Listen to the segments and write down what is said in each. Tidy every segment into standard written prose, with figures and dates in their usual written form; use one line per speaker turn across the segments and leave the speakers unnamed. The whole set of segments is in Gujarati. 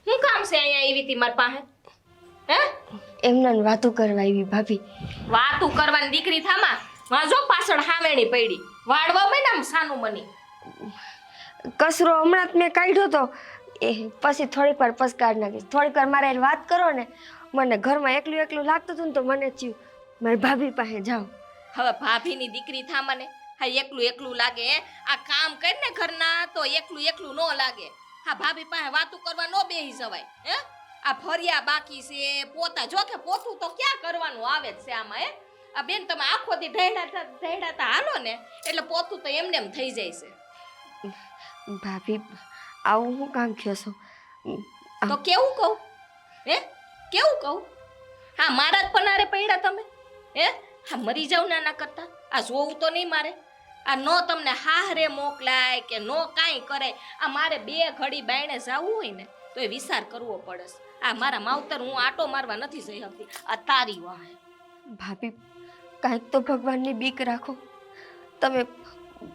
હું કામ છે અહીંયા આવી હતી મારી પાસે? હે?
એમના વાતો કરવા આવી ભાભી.
વાતું કરવાની દીકરી થામા વાજો પાછળ હાવેણી પડી વાડવા મેં આમ સાનું મની
કસરો હમણાં જ મેં કાઢ્યો તો એ પછી થોડીક વાર પછ કાઢ નાખીશ. થોડીક વાર મારે વાત કરો ને, મને ઘરમાં એકલું એકલું લાગતું હતું ને તો મને થયું મારી ભાભી પાસે જાઉં.
હવે ભાભીની દીકરી થામાને હા એકલું એકલું લાગે હે? આ કામ કરીને ઘરના તો એકલું એકલું ન લાગે. હા ભાભી પાસે વાતું કરવા ન બેહી જવાય. હે આ ફરિયા બાકી છે પોતા જો કે પોતું તો ક્યાં કરવાનું આવે જ છે આમાં. હે આ બેન તમે આખો દી ઢેડાતા હાલો ને એટલે પોતું તો એમને એમ થઈ જાય છે.
ભાભી આવું હું કામ કહો છો?
તો કેવું કહું? હે કેવું કહું? હા મારા જ પનારે પડ્યા તમે. હે હા મરી જાવ ના કરતા આ જોવું તો નહીં મારે. આ નો તમને હાહરે મોકલાય કે નો કાંઈ કરે. આ મારે 2 ઘડી બાયણે જવું હોય ને તો એ વિચાર કરવો પડે. આ મારા માવતર હું આટો મારવા નથી જઈ શકતી. આ તારી વાહે.
ભાભી કાંઈક તો ભગવાનની બીક રાખો.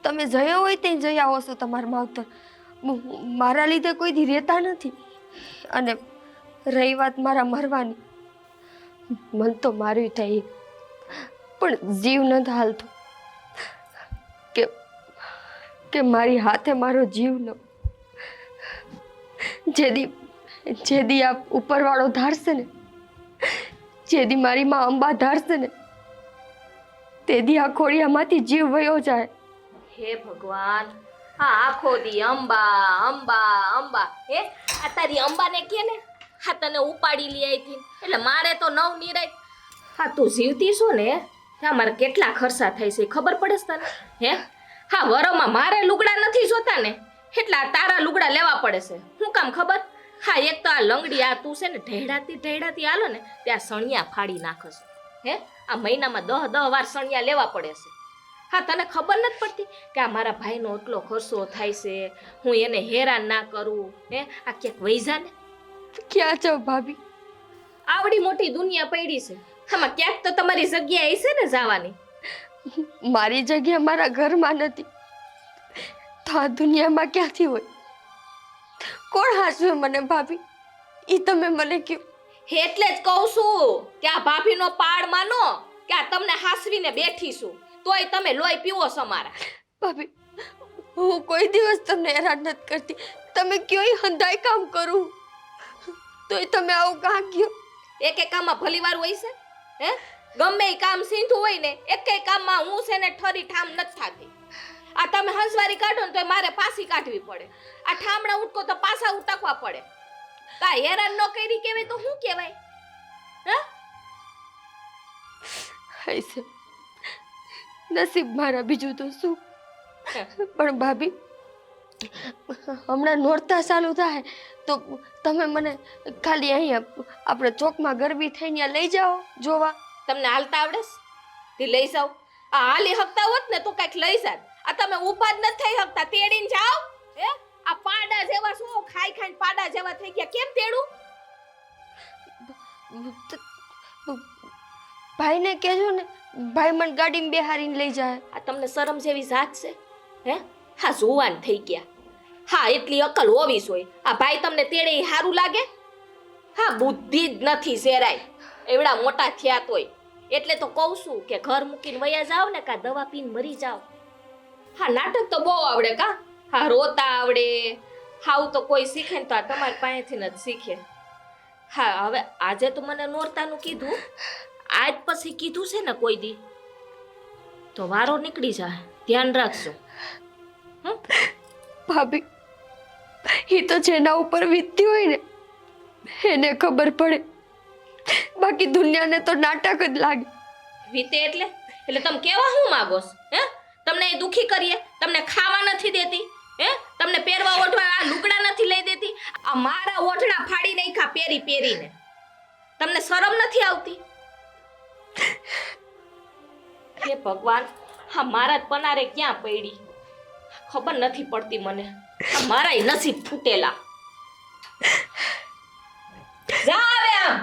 તમે જયા હોય ત્યાં જઈ આવો છો તમારા માવતર. મારા લીધે કોઈ દી રહેતા નથી. અને રહી વાત મારા મરવાની, મન તો માર્યું થાય પણ જીવ નથી હાલતો કે મારી હાથે મારો જીવ ન. જેદી આ ઉપરવાળો ધારશે ને, જેદી મારી માં અંબા ધારશે ને, તેદી આ ખોડિયામાંથી જીવ વયો જાય.
હે ભગવાન, હા આખો દી અંબા અંબા અંબા. હે આ તારી અંબાને કે ને હા તને ઉપાડી લઈ આવી હતી એટલે મારે તો નવ નિરાય. હા તું જીવતી છો ને ત્યાં મારે કેટલા ખર્ચા થાય છે ખબર પડે છે તને? હે હા વરોમાં મારે લુગડા નથી જોતા ને એટલા તારા લુગડા લેવા પડે છે. શું કામ ખબર? હા એક તો આ લંગડી આ તું છે ને ઢેડાતી હાલો ને ત્યાં સણિયા ફાડી નાખશે. હે આ મહિનામાં 10 વાર સણિયા લેવા પડે છે. હા તને ખબર નથી પડતી કે આ મારા ભાઈનો એટલો ખર્ચો થાય છે, હું એને હેરાન ના કરું. હે આ ક્યાંક વૈજા ને
ક્યાં જાવ ભાભી?
આવડી મોટી દુનિયા પડી છે આમાં ક્યાંક તો તમારી જગ્યા હશે ને જવાની.
મારી જગ્યા મારા ઘરમાં નથી તો આ દુનિયામાં ક્યાંથી હોય? કોણ હાચવે મને ભાભી? ઈ તમે મને કહો.
એટલે જ કહું છું કે આ ભાભીનો પાડ માનો કે આ તમને હાસવીને બેઠી છું તોય તમે લોહી પીવો છો મારા.
ભાભી હું કોઈ દિવસ તમને હેરાન નથી કરતી. તમે કયો ઈ હંધાય કામ કરું તોય તમે આવું કાં કયો?
એક કામમાં ભલી વાર હોય છે? હે ગમે એ કામ સીધું હોય ને એકેય કામમાં હું છે ને ઠરી ઠામ નથી થાતી. આ તમે હંસવારી કાઢો ને તો મારે પાછી કાઢવી પડે. આ ઠામડા ઉટકો તો પાછા ઉટકવા પડે. કા હેરાન ન કરી કેવાય તો શું કહેવાય? હે
હૈસે નસીબ મારા બીજું તો શું. પણ ભાભી હમણાં નોરતા ચાલુ થાય તો તમે મને ખાલી અહીંયા આપણે ચોકમાં ગરબી થઈને લઈ જાઓ જોવા.
તમને હાલતા આવડે તે લઈ જાઓ. આ હાલી હકતા હોત ને તો કઈક લઈ જાત. આ તમે ઊભા જ નથી થઈ શકતા તેડીને જાઓ. હે આ પાડા જેવા શું ખાઈ ખાઈને પાડા જેવા થઈ ગયા કેમ તેડું?
ભાઈને કહેજો ને, ભાઈ મને ગાડીમાં બેહારીને લઈ જાય.
આ તમને શરમ જેવી જાત છે? હે હા જુવાન થઈ ગયા. હા એટલી અકલ હોવી જોઈએ. આ ભાઈ તમને તેડે સારું લાગે? હા બુદ્ધિ જ નથી જરાય. એવડા મોટા થયા તોય. એટલે તો કહું છું કે ઘર મૂકીને વયા જાવ ને કા દવા પીને મરી જાવ. હા નાટક તો બહુ આવડે કા? હા રોતા આવડે. હાવ તો કોઈ શીખે ને તો આ તમારી પાસેથી જ શીખે. હા હવે આજે તો મને નોરતાનું કીધું, આજ પછી કીધું છે ને કોઈ દી તો વારો નીકળી જાય. ધ્યાન રાખજો.
ભાભી એ તો જેના ઉપર વીતતી હોય ને એને ખબર પડે, બાકી દુનિયાને તો નાટક જ લાગે.
વીતે એટલે તમે કેવા શું માગો છો? હે તમને એ દુખી કરીએ? તમને ખાવા નથી દેતી? હે તમને પહેરવા ઓઢવા આ લુગડા નથી લઈ દેતી? આ મારા ઓઢણા ફાડી નાખ્યા પહેરી પહેરીને. તમને શરમ નથી આવતી? હે ભગવાન, હા મારા જ પનારે ક્યાં પડી ખબર નથી પડતી મને. આ મારાય નસીબ ફૂટેલા. જા આવે આમ.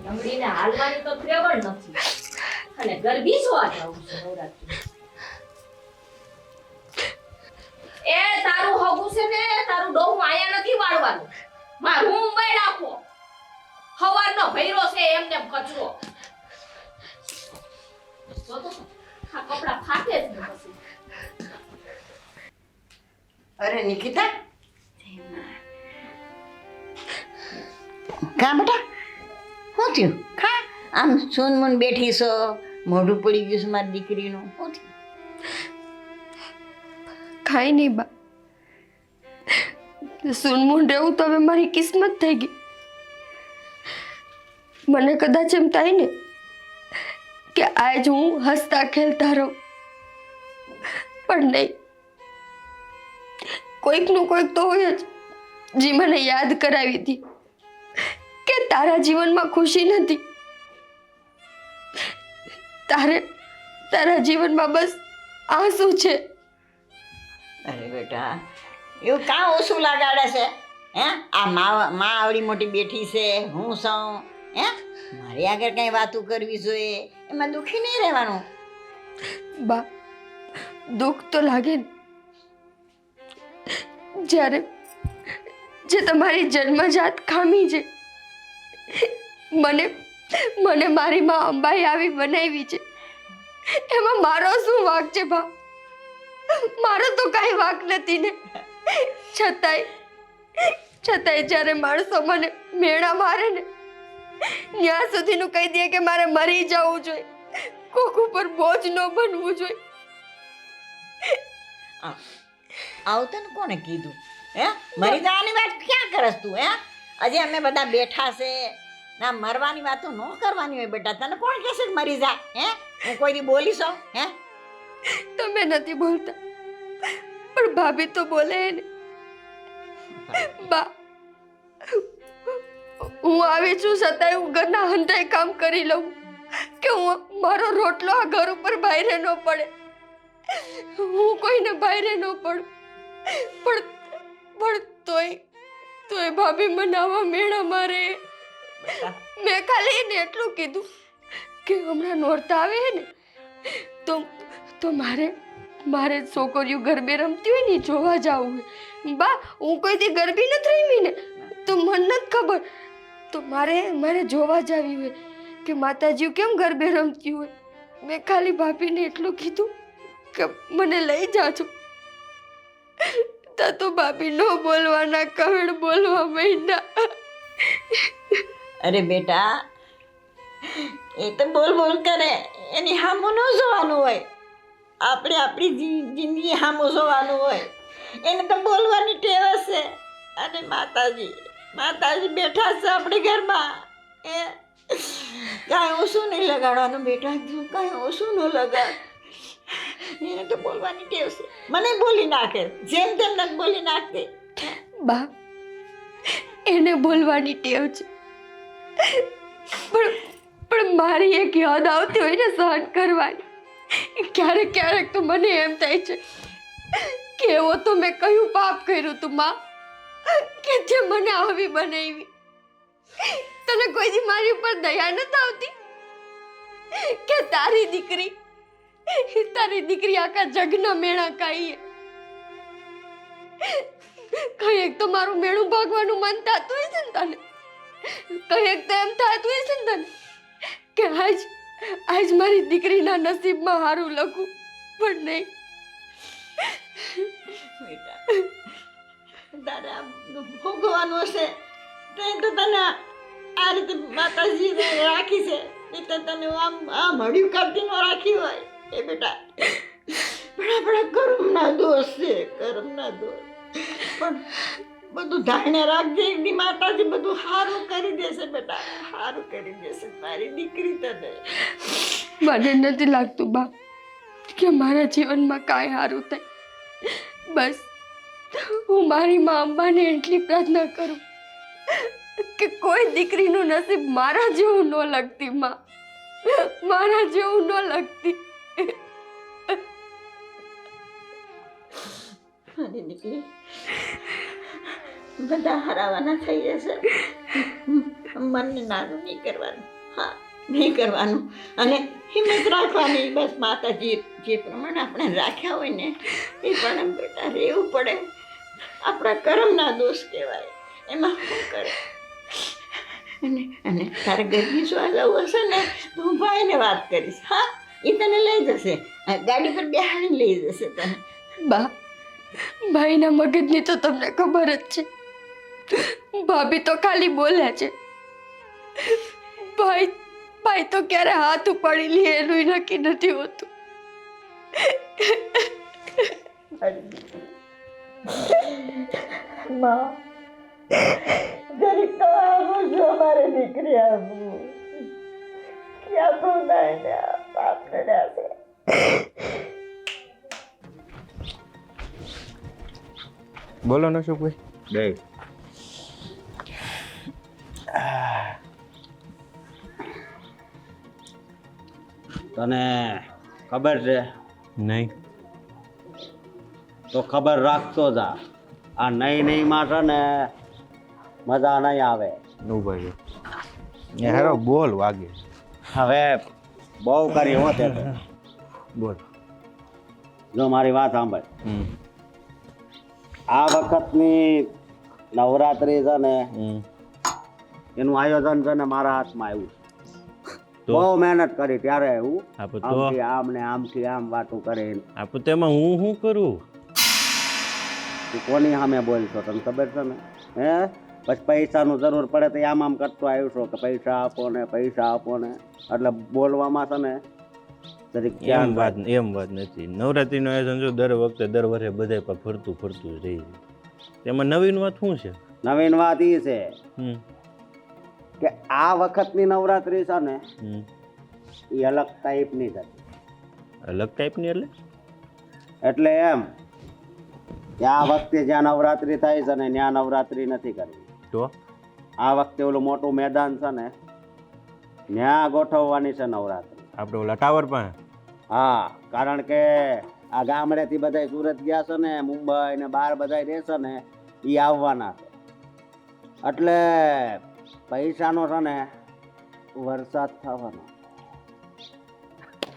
લંગડીને હાલવાની તો ત્રેવડ નથી અને ગરબી જોવા જાઉં છું નવરાત્રી. એ તારું હગું છે ને તારું ડોહું આયા નથી વાળવાનું મારું મુંબઈ રાખો હવારનો ભૈરો છે એમને કચરો જો તો આ કપડા ફાટે જ ને પછી
અરે નિકિતા કા બેટા શું થયું ખા આમ સૂનમૂન બેઠી છો મોઢું પડી ગયું છે મારી દીકરીનું શું થયું
ખાઈ નહીં બા સુનમુન રહેવું તો હવે મારી કિસ્મત થઈ ગઈ મને કદાચ એમ થાય ને કે આજ હું હસતા ખેલતા રહું પણ નહીં કોઈકનું કોઈક તો હોય જ જે મને યાદ કરાવી હતી કે તારા જીવનમાં ખુશી નથી તારા જીવનમાં બસ આંસુ છે
અરે બેટા એવું કાં ઓછું લગાડે છે હે આ માં આવડી મોટી બેઠી છે હું સૌ હે મારી આગળ કંઈ વાતું કરવી જોઈએ એમાં દુઃખી નહીં રહેવાનું
બા દુઃખ તો લાગે ને જ્યારે જે તમારી જન્મજાત ખામી છે મને મારી માં અંબાઈ આવી બનાવી છે એમાં મારો શું વાંક છે બા મારો તો કાંઈ વાંક નથી ને છતાંય જ્યારે માણસો મને મેણા મારે ને ત્યાં સુધીનું કહી દે કે મારે મરી જવું જોઈએ કોક ઉપર બોજ ન બનવું જોઈએ
આવું તને કોને કીધું હે મરી જવાની વાત ક્યાં કરસ તું હે હજી અમે બધા બેઠા છે ના મરવાની વાતો ન કરવાની હોય બેટા તને કોણ કહેશે કે મરી જા હે હું કોઈ દી બોલીશ હે
તમે નથી બોલતા પણ ભાભી તો બોલે ને બા હું આવી છું છતાંય હું ઘરના હંધાઈ કામ કરી લઉં કે હું મારો રોટલો આ ઘર ઉપર બાયરે ન પડે હું કોઈને બાયરે ન પડું પણ તોય ભાભી મને આવા મેળા મારે મેં ખાલી એને એટલું કીધું કે હમણાં નોરતા આવે ને તો મારે છોકરીઓ ગરબે રમતી હોય ને જોવા જવું હોય બા હું કોઈ દી ગરબી નથી રમી ને તો મને નથી ખબર તો મારે જોવા જવી હોય કે માતાજીઓ કેમ ગરબે રમતી હોય મેં ખાલી ભાભીને એટલું કીધું કે મને લઈ જાજો તા તો ભાભી નો બોલવાના કવડ બોલવા માંડ્યા
અરે બેટા એ તો બોલ કરે એની હામું ન જોવાનું હોય આપણે આપણી જિંદગી હામું જોવાનું હોય એને તો બોલવાની ટેવ છે અને માતાજી બેઠા છે આપણી ઘરમાં એ કાંઈ ઓછું નહીં લગાડવાનું બેટા કાંઈ ઓછું ન લગાડ એને તો બોલવાની ટેવ છે મને બોલી નાખે જેમ તેમ નથી બોલી નાખતી
બા એને બોલવાની ટેવ છે પણ મારી એક યાદ આવતી હોય ને સહન કરવાની ક્યારેક તો મને એમ થાય છે કે એવો તો મેં કયું પાપ કર્યું તું માં કે જે મને આવી બનાવી તને કોઈ દી મારી ઉપર દયા નથી આવતી કે તારી દીકરી આખા જગના મેળા કાઈએ કઈક તો મારું મેળું ભાગવાનું મન થતું હોય છે ને તને કઈક તો એમ થતું હોય છે ને તને કે આજ મારી દીકરીના નસીબમાં હારું લખું પણ નહીં
તારે ભોગવાનું હશે તો તને આ રીતે માતાજી રાખી છે એ તો તને આમ હળિયું કરતી ન રાખી હોય એ બેટા પણ આપણા કર્મના દોષ છે કર્મના દોષ પણ બધું ધાઈને રાખજે એકદી માતાજી બધું સારું કરી દેશે બેટા સારું કરી દેશે મારી દીકરી તને
મને નથી લાગતું બા કે મારા જીવનમાં કાંઈ સારું થાય બસ હું મારી મા અંબાને એટલી પ્રાર્થના કરું કે કોઈ દીકરીનું નસીબ મારા જેવું ન લગતી માં મારા જેવું ન લગતી
મારી દીકરી બધા હરાવાના થઈ જશે મનને નાનું નહીં કરવાનું હા નહીં કરવાનું અને હિંમત રાખવાની. બસ માતાજી જે પ્રમાણે આપણે રાખ્યા હોય ને એ પ્રમાણે બેટા રહેવું પડે. આપણા કર્મના દોષ કહેવાય, એમાં શું કરે. અને તારે ગરબી જોવા જવું હશે ને તો હું ભાઈને વાત કરીશ. હા, એ તને લઈ જશે, ગાડી પર બેહાડીને લઈ જશે તને.
બા, ભાઈના મગજની તો તમને ખબર જ છે. ભાભી તો ખાલી બોલ્યા છે. ભાઈ તો ક્યારે હાથ ઉપાડી લે એનું નક્કી નથી હોતું.
માં, જરીક તો આવું જો મારે દીકરી આવું ક્યાં તો ને બાપને આપે.
બોલો ને શું બે
તને ખબર છે?
નહીં
તો ખબર રાખતો જા. આ નહીં માં છે ને મજા નહીં આવે.
ઉભા છે એ હેરો બોલ વાગે.
હવે બહુ કરી હોતે તો.
બોલ.
જો મારી વાત સાંભળ. આ વખતની નવરાત્રી છે ને એનું આયોજન છે ને મારા હાથમાં આવ્યું. બહુ મહેનત કરી ત્યારે હું આમથી આમ ને આમથી આમ વાતું કરે.
તેમાં હું શું કરું?
તું કોની સામે બોલશો તને ખબર છે ને? હે પછી પૈસાનું જરૂર પડે તો આમ કરતો આવ્યો છો કે પૈસા આપો ને પૈસા આપો ને. એટલે બોલવામાં છે ને
એમ વાત નથી. નવરાત્રીનું આયોજન જો દર વર્ષે બધા પર ફરતું જ રહી. તેમાં નવીન વાત શું છે?
નવીન વાત એ છે કે આ વખતની નવરાત્રી છે ને એ અલગ ટાઈપની હતી.
અલગ ટાઈપની
એટલે એમ કે આ વખતે જ્યાં નવરાત્રી થાય છે ને ત્યાં નવરાત્રી નથી કરવી.
તો
આ વખતે ઓલું મોટું મેદાન છે ને ત્યાં ગોઠવવાની છે નવરાત્રી.
આપણે ઓલા ટાવર પાસે?
હા, કારણ કે આ ગામડેથી બધા સુરત ગયા છે ને, મુંબઈ ને બહાર બધા રહેશે ને એ આવવાના છે. એટલે પૈસાનો છે ને વરસાદ થવાનો.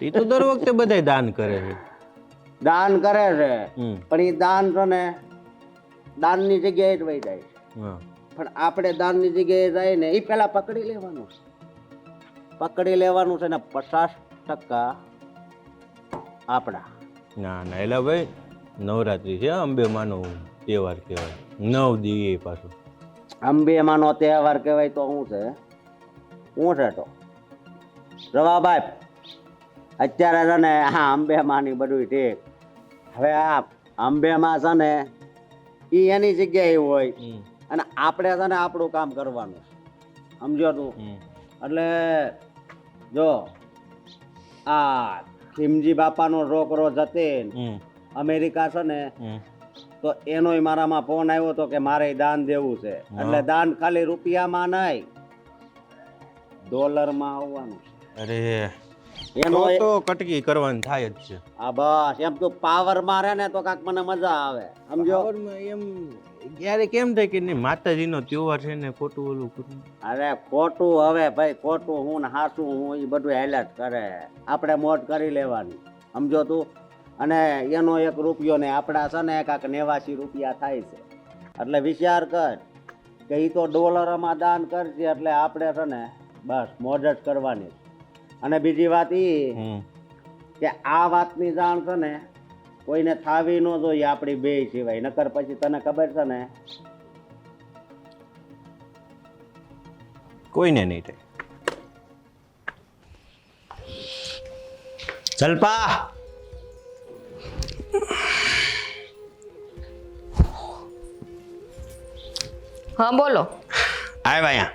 એ તો દર વખતે બધા દાન કરે છે.
દાન કરે છે પણ એ દાન છે ને દાનની જગ્યાએ જ વહી જાય છે. પણ આપણે દાનની જગ્યાએ જાય ને એ પેલા પકડી લેવાનું છે. પકડી લેવાનું છે ને 50% આપણા.
ના એટલે ભાઈ નવરાત્રી છે, અંબે માનો તહેવાર કહેવાય. 9 દિવસ પાછું
અંબે માનો તહેવાર કહેવાય તો શું છે? શું છે તો રવાભાઈ અત્યારે છે ને હા અંબે માની બધું ઠીક. હવે આ અંબે માં છે ને એ એની જગ્યાએ હોય અને આપણે છે ને આપણું કામ કરવાનું. સમજો તું? એટલે જો આ ખીમજી બાપાનો છોકરો જતીન અમેરિકા છે ને તો એનોય મારામાં ફોન આવ્યો હતો કે મારે દાન દેવું છે. એટલે દાન ખાલી રૂપિયામાં નહીં ડોલરમાં આવવાનું છે.
અરે
એનો
તો કટકી કરવાની થાય જ છે.
હા બસ એમ તો પાવર મારે ને તો કાંક મને મજા આવે. સમજો?
એમ ક્યારે કેમ થાય કે નહીં માતાજીનો તહેવાર છે ને ખોટું ઓલું કરું?
અરે ખોટું હવે ભાઈ ખોટું હું ને હાસું હું એ બધું હાઈલાઇટ કરે. આપણે મોજ કરી લેવાની. સમજો તું? અને એનો 1 રૂપિયો ને આપણા છે ને કાંક 89 રૂપિયા થાય છે. એટલે વિચાર કર કે એ તો ડોલરમાં દાન કરશે એટલે આપણે છે ને બસ મોજ જ કરવાની. અને બીજી વાત એ કે આ વાતની જાણ છે ને કોઈને થાવી ન જોઈએ આપણી બે સિવાય. નકર પછી તને ખબર છે ને
કોઈને નહીં થાય.
જલપા
હા બોલો.
આવ્યા અહીંયા.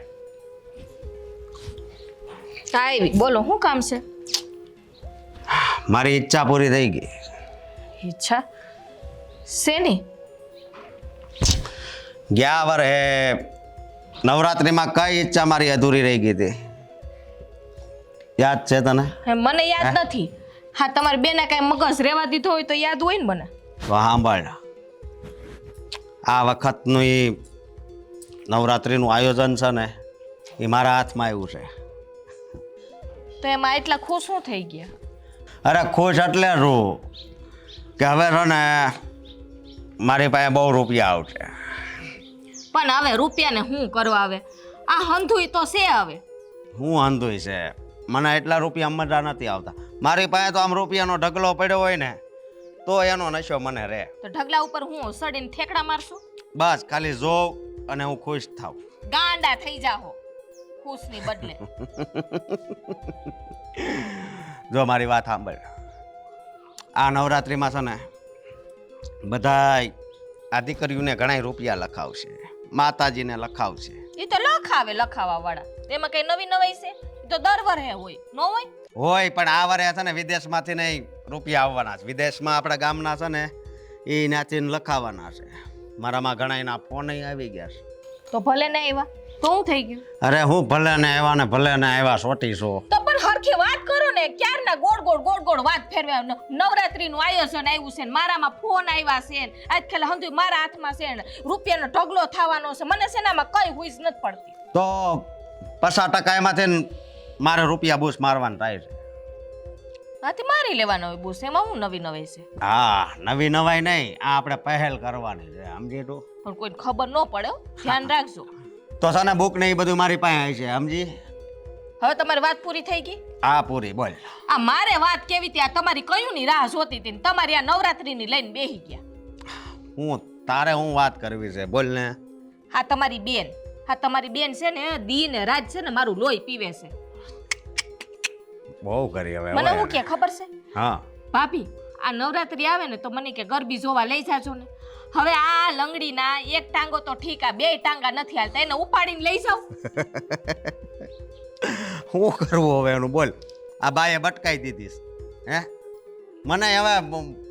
આવી બોલો, શું કામ છે?
મારી ઈચ્છા પૂરી થઈ ગઈ.
ઈચ્છા શેની?
ગયા વર્ષે નવરાત્રીમાં કઈ ઈચ્છા મારી અધૂરી રહી ગઈ હતી યાદ છે તને?
મને યાદ નથી. હા, તમારી બેને કઈ મગજ રેવા દીધો હોય તો યાદ હોય ને મને.
તો સાંભળ, આ વખતનું એ નવરાત્રીનું આયોજન છે ને એ મારા હાથમાં આવ્યું છે.
તો એમાં એટલા ખુશ શું થઈ ગયા?
અરે ખુશ એટલે રૂ કે હવે છે ને મારી પાસે બહુ રૂપિયા આવશે.
પણ હવે રૂપિયાને શું કરવા આવે? આ હંધુય તો છે હવે.
હું અંધુય છે, મને એટલા રૂપિયા મજા નથી આવતા. મારી પાસે તો આમ રૂપિયાનો ઢગલો પડ્યો હોય ને તો એનો નશો મને રહે.
તો ઢગલા ઉપર હું સડીને ઠેકડા મારશું?
બસ ખાલી જોઉં અને હું ખુશ થાઉં.
ગાંડા થઈ જાહો ખુશની બદલે.
જો મારી વાત સાંભળ, આ નવરાત્રિમાં છે ને બધાય આ દીકરીઓને ઘણા રૂપિયા લખાવશે, માતાજીને લખાવશે.
એ તો લખાવે લખાવા વાળા, એમાં કઈ નવી નવાઈ છે? એ તો દર વર્ષે હોય, ન હોય?
હોય પણ આ વરે છે ને વિદેશમાંથી નહીં રૂપિયા આવવાના છે. વિદેશમાં આપણા ગામના છે ને એ નાચીને લખાવાના છે. મારામાં ઘણા એના ફોન આવી ગયા છે.
તો ભલે ને આવ્યા તો શું થઈ ગયું?
અરે હું ભલે ને આવ્યા ને ભલે ને આવ્યા સોટી છો.
તો પણ હરખી વાત કરો ને, ક્યારના ગોળ ગોળ વાત ફેરવ્યા. નવરાત્રીનું આયોજન આવ્યું છે ને મારામાં ફોન આવ્યા છે ને આજકાલ હંધુય મારા હાથમાં છે ને રૂપિયાનો ઢગલો થવાનો છે. મને છે ને આમાં કઈ હુઈસ નથી પડતી.
તો 50% એમાંથી મારે રૂપિયા બૂસ મારવાનું થાય છે.
આથી મારી લેવાનો હોય બુસ, એમાં હું નવી નવાઈ છે?
હા નવી નવાઈ નહીં, આ આપણે પહેલ કરવાની છે, સમજી તું?
પણ કોઈને ખબર ન પડે હો, ધ્યાન રાખજો.
તો છે ને બુક ને એ બધું મારી પાસે છે, સમજી?
હવે તમારી વાત પૂરી થઈ ગઈ?
હા પૂરી. બોલ.
આ મારે વાત કેવી હતી? આ તમારી કયુંની રાહ જોતી હતી ને તમારી આ નવરાત્રીની લઈને બેહી ગયા.
હું તારે હું વાત કરવી છે, બોલ ને.
હા તમારી બેન, હા તમારી બેન છે ને દી ને રાત છે ને મારું લોહી પીવે છે.
બહુ કરી હવે.
મને હું કે ખબર છે?
હા
ભાભી આ નવરાત્રી આવે ને તો મને કે ગરબી જોવા લઈ જાજો ને. હવે આ લંગડીના એક ટાંગો તો ઠીક, આ બે ટાંગા નથી હાલતા, એને ઉપાડીને લઈ જાવ.
શું કરવું હવે એનું બોલ? આ બાએ બટકાઈ દીધી હે મને. હવે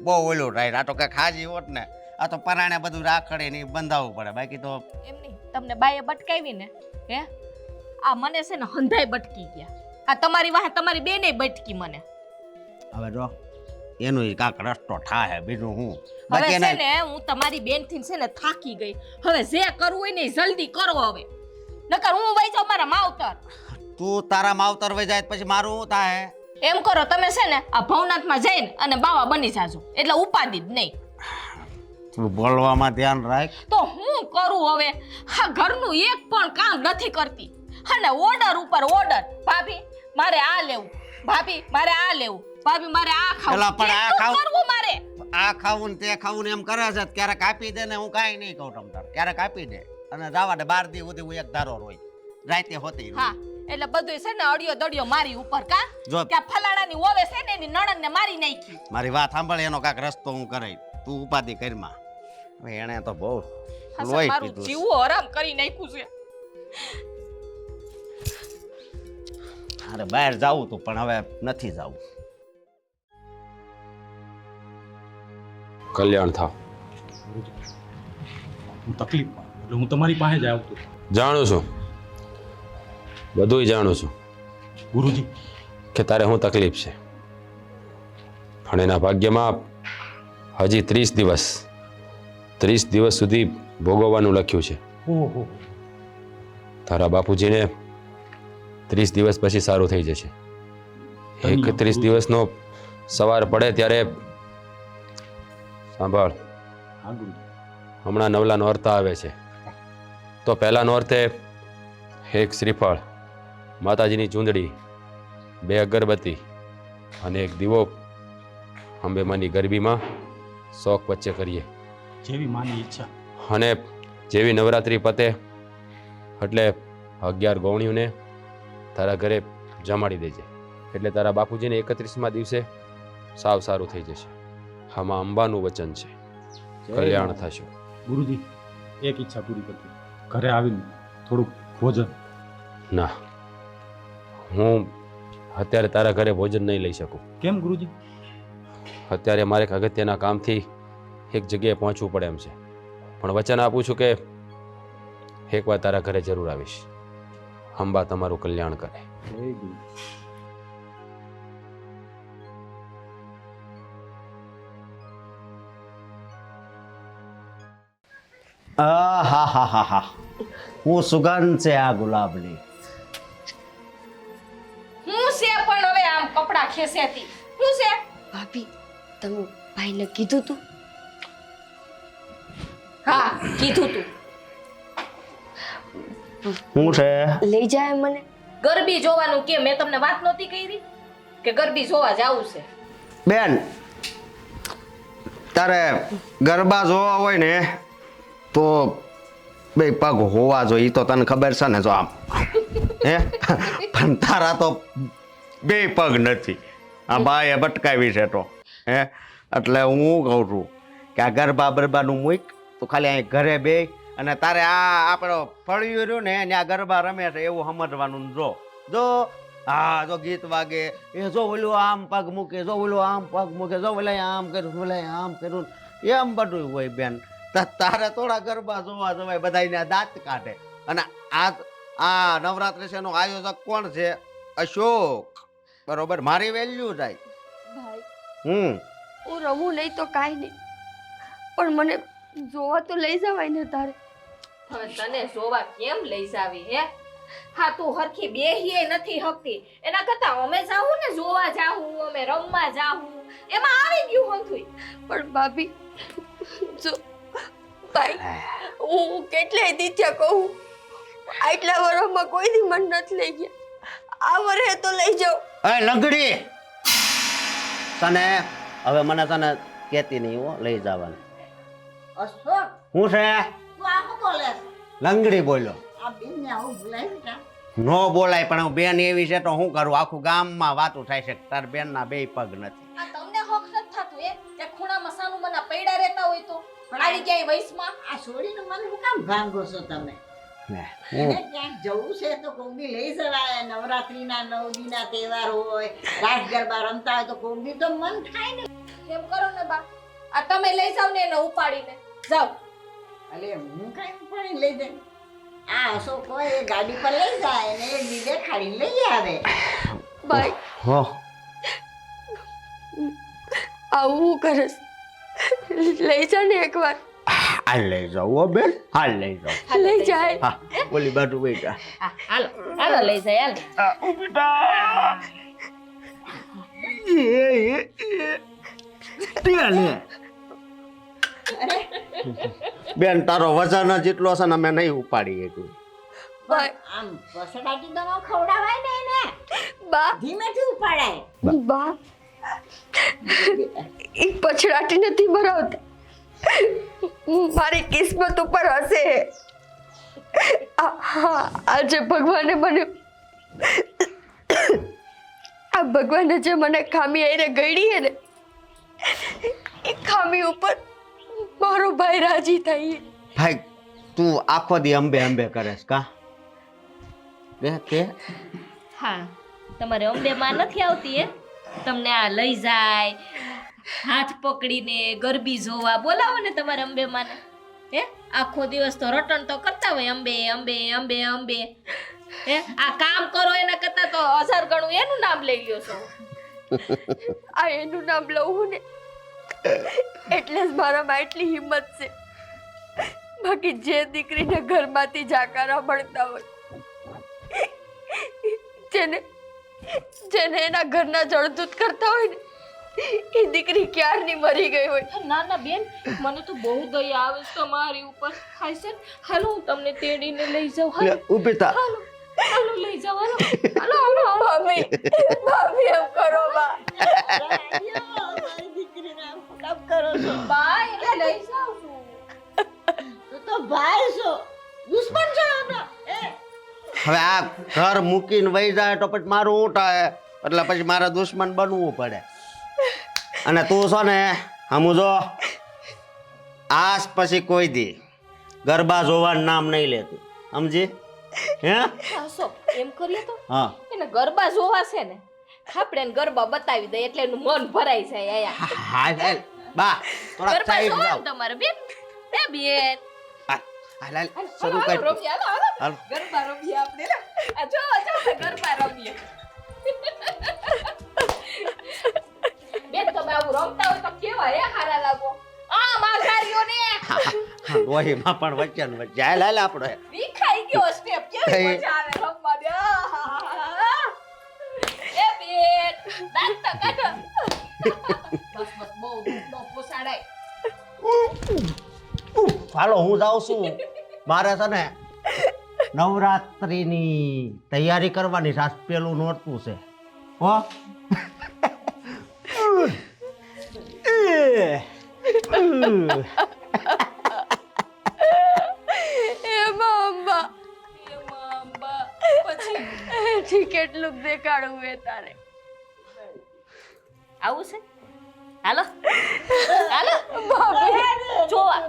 બહુ ઓલું થાય. આ તો કઈ ખાજી હોત ને, આ તો પરાણે બધું રાખડે ને બંધાવવું પડે, બાકી તો
એમ નહીં, તમને બાએ બટકાવી ને હે, આ મને છે ને હંધાઈ બટકી ગયા. આ તમારી વાહે તમારી બેને બટકી મને.
હવે જો એનું કાંક રસ્તો થાય, બીજું હું.
હવે
બાકી
છે
એને
ને હું તમારી બેન થી છે ને થાકી ગઈ. હવે જે કરવું હોય ને જલ્દી કરો હવે, નકર હું વઈ જાઉં મારા માવતર.
તું તારા માવતર વઈ જાય પછી મારું શું થાય?
એમ કરો તમે છે ને આ ભવનાથમાં જઈને અને બાવા બની જાજો, એટલે ઉપાધિ જ નહીં.
તું બોલવામાં ધ્યાન રાખ.
તો હું કરું હવે? હા ઘરનું એક પણ કામ નથી કરતી અને ઓર્ડર ઉપર ઓર્ડર. ભાભી મારે આ લેવું, ભાભી મારે આ લેવું, ભાભી મારે આ
પેલા
ખાવું.
પણ આ
કેટલું
ખાવું?
કરવું મારે?
આ ખાવું ને તે ખાવું ને એમ કરે છે. ક્યારેક આપી દે ને, હું કાંઈ નહીં કહું તમ તાર. ક્યારેક આપી દે અને જવા દે. 12 દી સુધી હું એક ધારો રોઈ રાતે હોતી.
હા એટલે બધું છે ને અડિયો દડિયો મારી ઉપર કા
જો
ત્યાં ફલાણાની ઓવે છે ને એની નણંદને મારી નાખી.
મારી વાત સાંભળ, એનો કાંક રસ્તો હું કરાઈ. તું ઉપાધિ કરીમાં. હવે એણે તો બહુ
હસન
લોહી
મારું
પીધું.
જીવું હરામ કરી નાખ્યું છે.
અરે બહાર જાવું તું પણ હવે નથી જાવું.
કલ્યાણ થાવ.
હું તકલીફમાં એટલે હું તમારી પાસે જ આવતો.
જાણું છું, બધુંય જાણું છું
ગુરુજી
કે તારે શું તકલીફ છે, પણ એના ભાગ્યમાં હજી 30 દિવસ સુધી ભોગવવાનું લખ્યું છે.
ઓહો,
તારા બાપુજીને 30 દિવસ પછી સારું થઈ જશે. 31 દિવસનો સવાર પડે ત્યારે સાંભળ,
હા ગુરુજી.
હમણાં નવલા નોરતા આવે છે, તો પહેલા નોરતે એક શ્રીફળ, માતાજીની ચૂંદડી, 2 અગરબત્તી અને એક દીવો અંબેમાની ગરબીમાં શોખ વચ્ચે કરીએ.
જેવી માની ઈચ્છા.
અને જેવી નવરાત્રિ પતે એટલે 11 ગૌણીઓને તારા ઘરે જમાડી દેજે, એટલે તારા બાપુજીને 31મા દિવસે સાવ સારું થઈ જશે. આમાં અંબાનું વચન છે, કલ્યાણ થશે.
ગુરુજી એક ઈચ્છા પૂરી કરજો, ઘરે આવીને થોડુંક ભોજન.
ના, હું અત્યારે તારા ઘરે ભોજન નહીં લઈ શકું.
કેમ ગુરુજી?
અત્યારે મારે એક અગત્યના કામથી એક જગ્યાએ પહોંચવું પડે એમ છે, પણ વચન આપું છું કે એકવાર તારા ઘરે જરૂર આવીશ. અંબા તમારું કલ્યાણ કરે.
જય ગુરુ.
હા હા હા હા, હું સુગંધ છે આ ગુલાબની.
હું છે પણ ખેસેતી શું છે
ભાભી તમે ભાઈને કીધું તું
હા કીધું તું
શું છે
લઈ જાય મને
ગરબી જોવાનું કે મેં તમને વાત નહોતી કરી કે ગરબી જોવા જાવું છે
બેન તારે ગરબા જોવા હોય ને તો બે પગ હોવા જોઈએ તો તને ખબર છે ને જો આમ હે પણ તારા તો બે પગ નથી આ ભાઈએ ભટકાવી છે તો હે એટલે હું કહું છું કે આ ગરબા બરબાનું મૂક તો ખાલી અહીં ઘરે બે અને તારે આ આપણો ફળિયું રહ્યું ને ત્યાં ગરબા રમે છે એવું સમજવાનું ને જો હા જો ગીત વાગે એ જો ઓલું આમ પગ મૂકે જો ઓલું આમ પગ મૂકે જો ઓલા આમ કર્યું ઓલા આમ કર્યું એમ બધું હોય બેન તારે થોડા ગરબા જોવા જવાય બધાને દાંત કાઢે અને આ નવરાત્રી છે એનો આયોજક કોણ છે અશોક બરોબર મારી વેલ્યુ જાય
ભાઈ
હું
રમું નહીં તો કાંઈ નહીં પણ મને જોવા તો લઈ જવાય ને તારે
હવે તને જોવા કેમ લઈ જાવી હે હા તું હરખી બેહીએ નથી હકતી એના કરતા અમે જાવું ને જોવા જાવું અમે રમવા જાવું એમાં આવી ગયું હંથુઈ
પણ ભાભી જો ભાઈ હું કેટલાય દીત્યા કહું આટલા વર્ષમાં કોઈ દી મન નથી લઈ ગયા આ વર્ષે તો લઈ જાઓ
એ લંગડી તને હવે મને તને કહેતી નહીં હો લઈ જવાનું
અશોક
હું છે
તું આમ બોલે
લંગડી બોલ્યો
આ બેનને આવું બોલાય બેટા
નો બોલાય પણ હું બેન એવી છે તો શું કરું આખું ગામમાં વાતું થાય છે તાર બેનના બે પગ નથી
આ તમને હક નથી થતું એ ખૂણામાં સાનું મના પૈડા રહેતા હોય તો આડી ક્યાંય વયસમાં
આ છોડીનું મન હું કામ ભાંગો છો તમે
ને
એને ક્યાંક જવું છે તો કોંબી લઈ જવાય નવરાત્રીના 9 દીના તહેવાર હોય રાસ ગરબા રમતા હોય તો કોંબી તો મન થાય ને
એમ કરો ને બા આ તમે લઈ જાવ ને એને ઉપાડીને જાવ
અલે હું કઈ ઉપાડી લઈ જાય આ અશોક હોય એ ગાડી પર લઈ જાય ને એ લીધે ખાડી લઈ આવે
ભાઈ
હો
આવું કરસ લઈ જા ને એકવાર
હાલ લઈ જાઓ હો બેન હાલ લઈ જાઓ
લઈ જાય
હા ઓલી બાજુ બેટા
હા, હાલો હાલો લઈ જાય હાલો
બેન તારો વજન જેટલો છે ને અમે નહીં ઉપાડી શકું
ભાઈ
આમ પસડાટી તો ન ખવડાવાય ને એને
બા
ધીમેથી ઉપાડાય
બા એ પછડાટી નથી ભરાવતા મારી કિસ્મત ઉપર હશે આજે ભગવાને મને આ ભગવાને જે મને ખામી આઈને ગળી હે ને એ ખામી ઉપર મારો ભાઈ રાજી થઈ
ભાઈ તું આખો દી અંબે અંબે કરેસ કા તે
હા તમારે અંબે માં નથી આવતી એ તમને આ લઈ જાય હાથ પકડીને ગરબી જોવા બોલાવો ને તમારે અંબે માને હે આખો દિવસ તો રટણ તો કરતા હોય અંબે અંબે અંબે અંબે હે આ કામ કરો એના કરતા તો 1000 ગણું એનું નામ લઈ લ્યો છો
આ એનું નામ લઉં ને એટલે જ મારામાં એટલી હિંમત છે બાકી જે દીકરીને ઘરમાંથી જાકારા મળતા હોય જેને એના ઘરના જળદૂત કરતા હોય ને એ દીકરી ક્યારની મરી ગઈ હોય
ના ના બેન મને તો બહુ દયા આવે છે તમારી ઉપર હાય સર હાલો હું તમને તેડીને લઈ જાઉં હાલો
ઊભી થા
હાલો હાલો લઈ જાઓ હાલો હાલો હાલો
ભાભી એમ કરો બા
મારી દીકરીને આમ કામ કરો છો
બા એને લઈ જાઉં છું
તું તો ભાઈ છો દુશ્મન છો એનો
હવે આ ઘર મૂકીને વહી જાય તો પછી મારું ઊંટ આવે એટલે પછી મારે દુશ્મન બનવું પડે અને તું છો ને હમું જો આજ પછી કોઈ દી ગરબા જોવાનું નામ નહીં લેતું સમજી હે
હાસો એમ કરીએ તો
હા
એને ગરબા જોવા છે ને આપણે એને ગરબા બતાવી દઈએ એટલે એનું મન ભરાઈ જાય આયા
હાલ હાલ બા થોડા
ગરબા
સાઈડ
જોવા
જાઓ
ને તમારે બેન બે બેન
હાલ હાલ શરૂ
હાલો,
કર
રમીએ, હાલો, હાલો.
હાલ
ગરબા રમીએ આપણે લે. આ જો ગરબા રમીએ બેન તમે આવું રમતા હોય તો કેવા હે હારા લાગો આ માઘારીઓ ને
વહીમાં પણ વચ્ચે ને વચ્ચે હાલ હાલ આપણે
વિખાઈ ગયો સ્ટેપ કેવી મજા આવે રમવાની એ બેન દાંત બસ બહુ દુઃખ ન પોસાડાય.
હાલો હું જાઉં છું. મારે છે ને નવરાત્રિની તૈયારી કરવાની છે. આજ પેલું નોરતું છે હો.
એમાં અંબા
એમાં અંબા પછી
એથી કેટલું દેખાડવું એ તારે.
આવું છે? હાલો હાલો જોવા.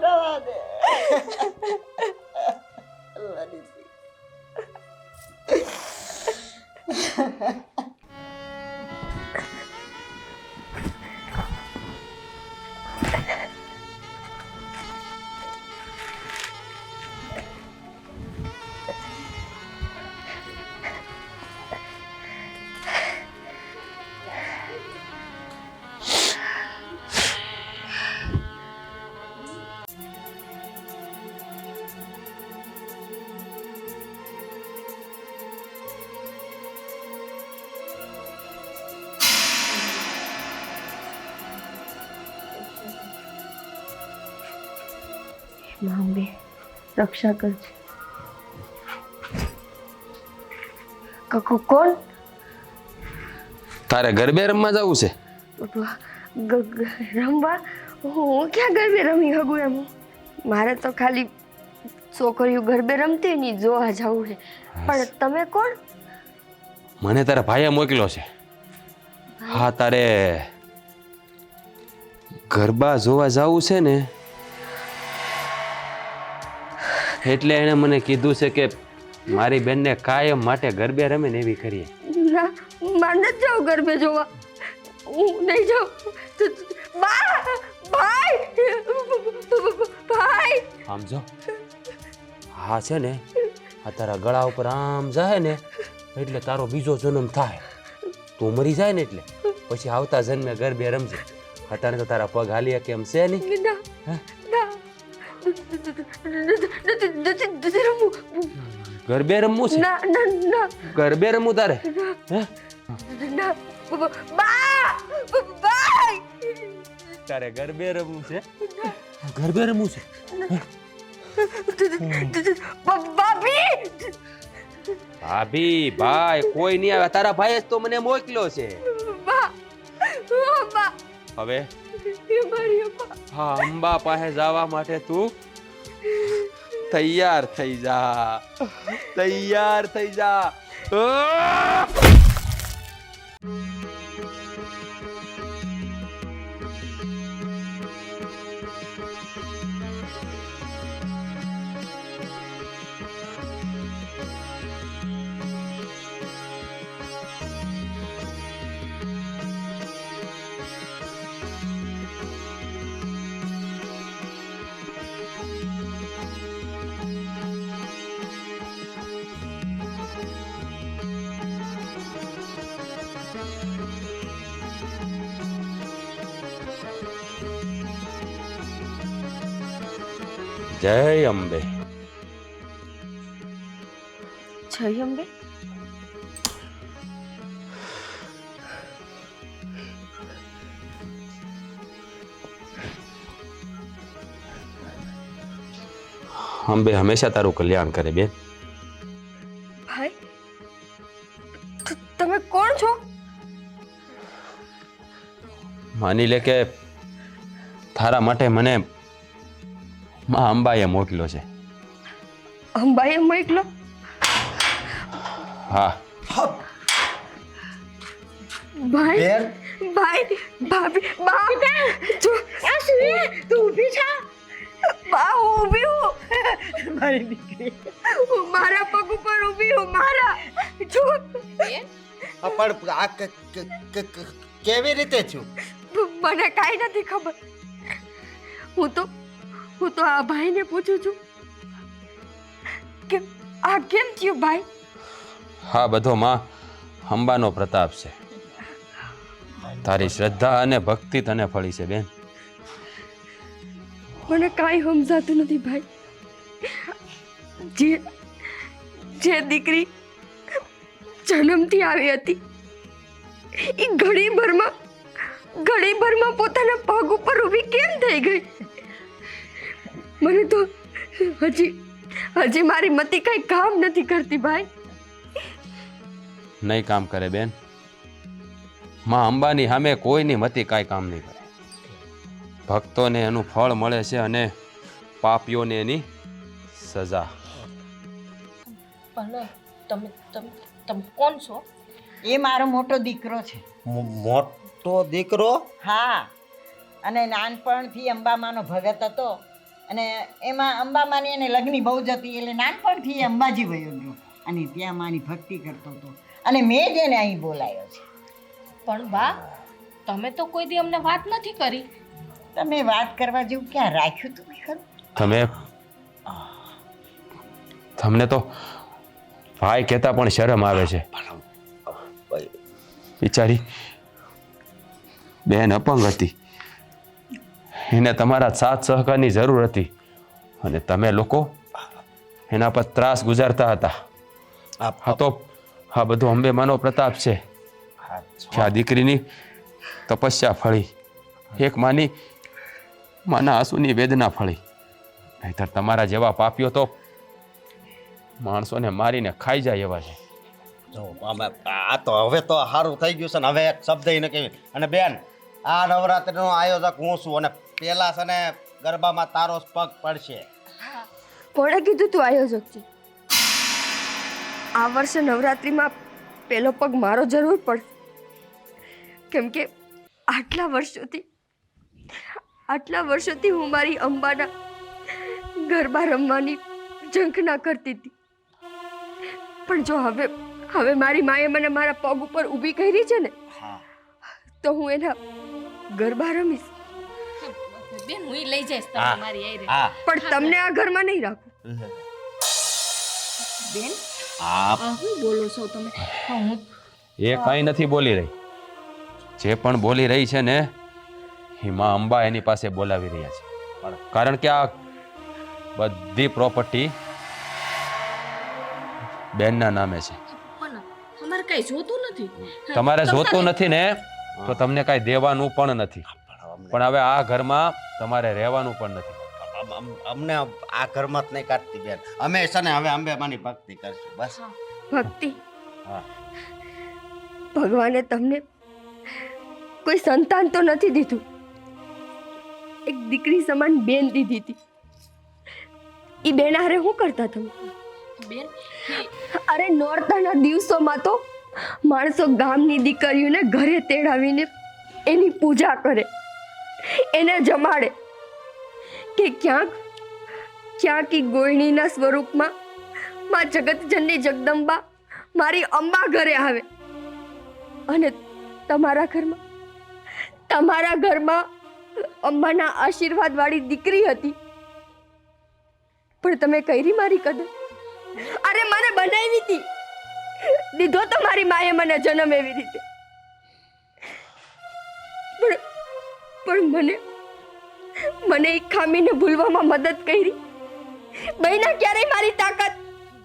અંબે રક્ષા કરજે. કોણ?
તારે ગરબે રમવા જવું છે?
રમવા? હું ક્યાં ગરબે રમી શકું એમ? મારે તો ખાલી છોકરીઓ ગરબે રમતી ની જોવા જવું છે. પણ તમે કોણ?
મને તારા ભાઈએ મોકલ્યો છે. હા, તારે ગરબા જોવા જવું છે ને એટલે એણે મને કીધું છે કે મારી બેનને કાયમ માટે ગરબે રમે ને એવી કરીએ.
ના, મારે નથી જાઉં ગરબે જોવા. હું નહીં જાઉં. ભાઈ ભાઈ
આમ જો, હા છે ને, આ તારા ગળા ઉપર આમ જાય ને એટલે તારો બીજો જન્મ થાય. તું મરી જાય ને એટલે પછી આવતા જન્મે ગરબે રમજે. અત્યારે તો તારા પગ હાલી કેમ છે નહીં.
ના ના નથી રમવું.
ગરબે રમવું છે?
ના ના ના
ગરબે રમવું તારે? હે?
ના ભાઈ
તારે ગરબે રમવું છે? ગરબે રમવું છે?
ભાભી
ભાભી ભાઈ કોઈ નહીં આવે. તારા ભાઈએ જ તો મને મોકલ્યો છે. હવે હા, અંબા પાસે જવા માટે તું તૈયાર થઈ જા. તૈયાર થઈ જા. જય અંબે.
જય અંબે.
અંબે હંમેશા તારું કલ્યાણ કરે બેન.
ભાઈ તમે કોણ છો?
માની લે કે તારા માટે મને માં અંબાએ મોકલ્યો છે.
અંબાએ મોકલો?
હા.
ભાઈ ભાઈ ભાભી બા જો આ શું તું ઊભી છે? બા હું ઊભી હું.
મારી દીકરી
હું મારા પગ ઉપર ઊભી હું. મારા જો
પણ આ કેવી રીતે થયું?
મને કાંઈ નથી ખબર. હું તો આ ભાઈને પૂછું છું કે આ કેમ થયું ભાઈ?
હા, બધો માં અંબાનો પ્રતાપ છે. તારી શ્રદ્ધા અને ભક્તિ તને ફળી છે બેન.
મને કાંઈ સમજાતું નથી ભાઈ. જે દીકરી જન્મથી આવી હતી એ ઘણી ઘડીભરમાં પોતાના પગ ઉપર ઊભી કેમ થઈ ગઈ? મને તો હજી મારી મતિ કઈ કામ નથી કરતી ભાઈ.
નહીં કામ કરે બેન. માં અંબાની સામે કોઈની મતી કાંઈ કામ નહીં કરે. ભક્તોને એનું ફળ મળે છે અને પાપીઓને એની સજા.
પણ તમે તમે તમે કોણ છો?
એ મારો મોટો દીકરો છે.
મોટો દીકરો?
હા, અને નાનપણથી અંબામાનો ભગત હતો અને એમાં અંબામાની એને લગ્ની બહુ જ હતી એટલે નાનપણથી એ અંબાજી વયો ગયો અને ત્યાં માની ભક્તિ કરતો હતો અને મેં જ એને અહીં બોલાયો છે.
પણ બા, તમે તો કોઈ દી અમને વાત નથી કરી.
તમે વાત કરવા જેવું ક્યાં રાખ્યું તું ખરું?
તમને તો ભાઈ કહેતા પણ શરમ આવે છે. બિચારી બેન અપંગ હતી, એને તમારા સાથ સહકારની જરૂર હતી અને તમે લોકો એના પર ત્રાસ ગુજારતા હતા. હા તો આ બધું અંબે માનો પ્રતાપ છે કે આ દીકરીની તપસ્યા ફળી, એક માના આંસુની વેદના ફળી. નહીંતર તમારા જેવા પાપીઓ તો માણસોને મારીને ખાઈ જાય એવા છે.
જો આ તો હવે તો સારું થઈ ગયું છે ને, હવે એક શબ્દ ન કહેવી. અને બેન, આ નવરાત્રિનો આયોજક હું છું અને પેલા છે ને ગરબામાં તારો જ પગ પડશે.
કોણે કીધું તું આયોજક છે? આ વર્ષે નવરાત્રિમાં પેલો પગ મારો જરૂર પડશે, કેમ કે આટલા વર્ષોથી હું મારી અંબાના ગરબા રમવાની ઝંખના કરતી હતી. પણ જો હવે મારી માએ મને મારા પગ ઉપર ઊભી કરી છે ને, તો હું એના ગરબા રમીશ.
બેન, હું લઈ જઈશ તમને મારી આયરે.
પણ તમને આ ઘરમાં નહીં રાખું.
બેન,
આ
શું બોલો છો તમે? હું
એ કાંઈ નથી બોલી રહી. જે પણ બોલી રહી છે ને એ માં અંબા એની પાસે બોલાવી રહ્યા છે. કારણ કે આ બધી પ્રોપર્ટી બેનના નામે છે.
પણ અમારે કઈ જોતું નથી.
તમારે જોતું નથી ને તો તમને કાંઈ દેવાનું પણ નથી. પણ હવે આ ઘરમાં તમારે રહેવાનું પણ નથી.
અમને આ ઘરમાં જ નહીં કાઢતી બેન. અમે છે ને હવે અંબેમાની ભક્તિ કરશું બસ.
ભક્તિ?
હા.
ભગવાને તમને કોઈ સંતાન તો નથી દીધું, એક દીકરી સમાન બેન દીધી હતી. ઈ બેન હારે શું કરતા તમે?
બેન,
અરે નોરતાના દિવસોમાં તો માણસો ગામની દીકરીઓને ઘરે તેડાવીને એની પૂજા કરે, એને જમાડે. કે ક્યાંક ઈ ગોયણીના સ્વરૂપમાં માં જગતજનની જગદંબા મારી અંબા ઘરે આવે. અને તમારા ઘરમાં અંબાના આશીર્વાદ વાળી દીકરી હતી, પણ તમે કરી મારી કદર. અરે મને બનાવી હતી, દીધો તો મારી માએ મને જન્મ એવી રીતે, પણ મને એક ખામીને ભૂલવામાં મદદ કરી. બહેના ક્યારેય મારી તાકાત.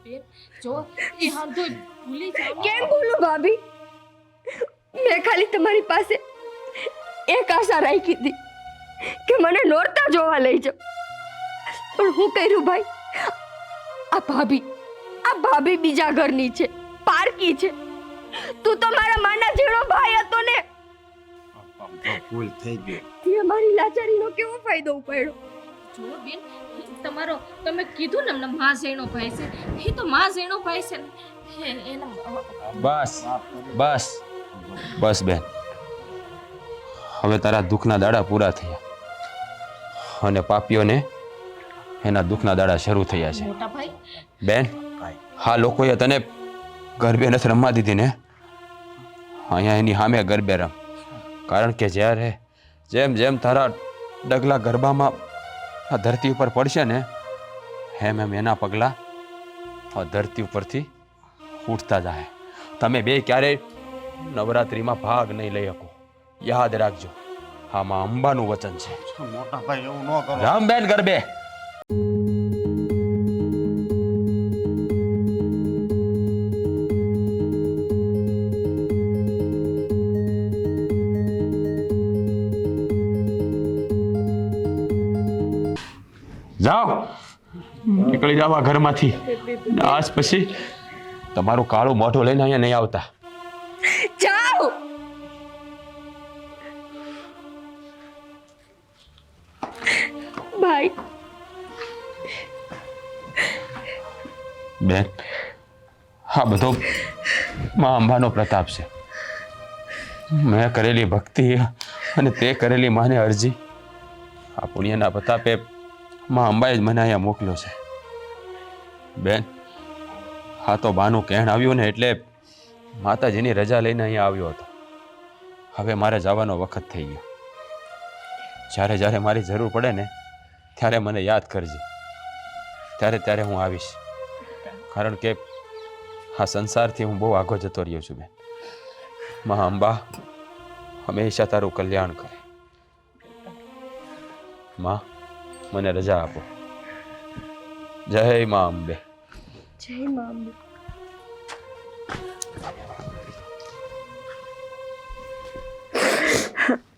બેન, જો એ હાંધો ભૂલી જાવ.
કેમ ભૂલું ભાભી? મેં ખાલી તમારી પાસે એક આશા રાખી હતી કે મને નોરતા જોવા લઈ જાઓ. પણ હું કર્યું ભાઈ, આ ભાભી બીજા ઘરની છે, પારકી છે. તું તો મારા માના જેવો ભાઈ હતો ને.
ભૂલ થઈ ગઈ.
તે મારી લાચારીનો કેવો ફાયદો ઉપાડ્યો?
જો બેન, તમે કીધું ને એમને માં જેનો ભાઈ છે, એ તો માં જેનો ભાઈ છે ને.
બસ બેન, હવે તારા દુઃખના દાડા પૂરા થયા અને પાપીઓને એના દુઃખના દાડા શરૂ થયા છે.
મોટા ભાઈ,
બેન, હા લોકોએ તને ગરબે નથી રમવા દીધી ને, અહીંયા એની સામે ગરબે રમ. કારણ કે જ્યારે જેમ તારા ડગલા ગરબામાં આ ધરતી ઉપર પડશે ને, એમ એના પગલાં આ ધરતી ઉપરથી ઉઠતા જાય. તમે બે ક્યારેય નવરાત્રિમાં ભાગ નહીં લઈ શકો, યાદ રાખજો. આમાં અંબાનું વચન છે.
મોટા ભાઈ એવું ન કરો.
રામ બેન ગરબે. જાઓ નીકળી જાઓ આ ઘરમાંથી. આજ પછી તમારું કાળું મોઢું લઈને અહીંયા નહીં આવતા.
જાઓ. ભાઈ
બેન, આ બધો મા અંબાનો પ્રતાપ છે. મેં કરેલી ભક્તિ અને તે કરેલી માને અરજી, આ પુણ્યના પ્રતાપે મા અંબાએ જ મને અહીંયા મોકલ્યો છે. બેન, હા તો બાનું કહેણ આવ્યું ને એટલે માતાજીની રજા લઈને અહીંયા આવ્યો હતો. હવે મારે જવાનો વખત થઈ ગયો. જ્યારે જ્યારે મારી જરૂર પડે ને ત્યારે મને યાદ કરજે. ત્યારે હું આવીશ. કારણ કે આ સંસારથી હું બહુ આગો જતો રહ્યો છું બેન. મા અંબા હંમેશા તારું કલ્યાણ કરે. માં, મને રજા આપો. જય મા અંબે.
જય મા અંબે.